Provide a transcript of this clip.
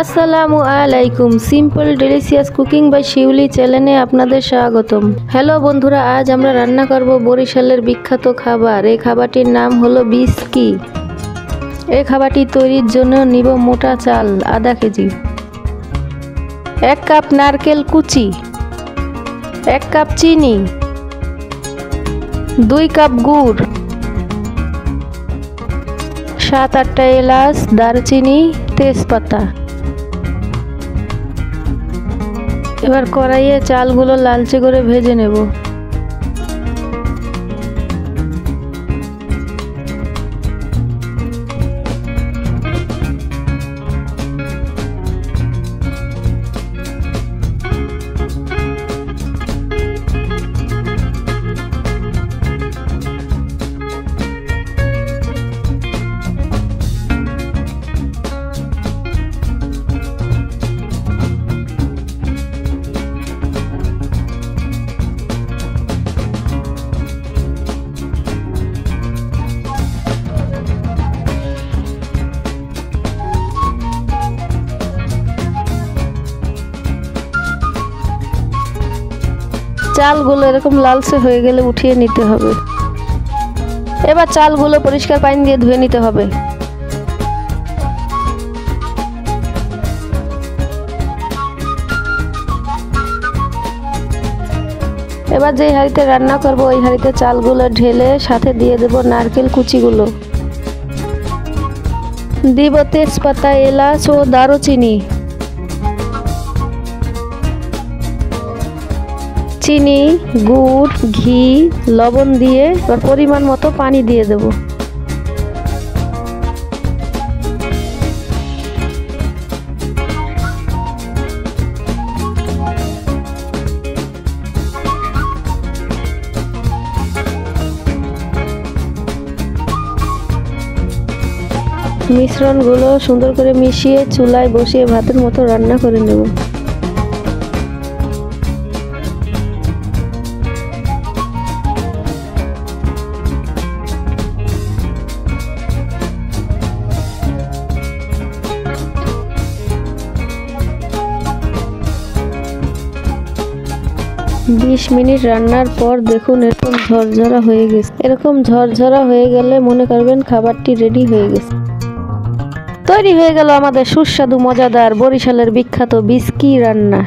আসসালামু আলাইকুম। Simple delicious cooking by শিউলি চ্যানেলে আপনাদের স্বাগতম। হ্যালো বন্ধুরা, আজ আমরা রান্না করব বরিশালের বিখ্যাত খাবার। এই খাবারটির নাম হলো বিস্কি। এই খাবারটি তৈরির জন্য নিব মোটা চাল আধা কেজি, 1 কাপ নারকেল কুচি, 1 কাপ চিনি, 2 কাপ গুড়, 7-8টা এলাচ, দারচিনি, তেজপাতা। এবার কড়াইয়ে চালগুলো লালচে করে ভেজে নেব। চালগুলো এরকম লালচে হয়ে গেলে উঠিয়ে নিতে হবে। এবার চালগুলো পরিষ্কার পানি দিয়ে ধুয়ে নিতে হবে। এবার যে হাঁড়িতে রান্না করব ওই হাঁড়িতে চালগুলো ঢেলে সাথে দিয়ে দেব নারকেল কুচিগুলো, দিব তেজপাতা, এলাচ ও দারুচিনি, চিনি, গুড়, ঘি, লবণ দিয়ে পরিমাণ মতো পানি দিয়ে দেব। মিশ্রণগুলো সুন্দর করে মিশিয়ে চুলায় বসিয়ে ভাতের মতো রান্না করে নেব। 20 মিনিট রান্নার পর দেখুন এরকম ঝরঝরা হয়ে গেছে। এরকম ঝরঝরা হয়ে গেলে মনে করবেন খাবারটি রেডি হয়ে গেছে। তৈরি হয়ে গেল আমাদের সুস্বাদু মজাদার বরিশালের বিখ্যাত বিস্কি রান্না।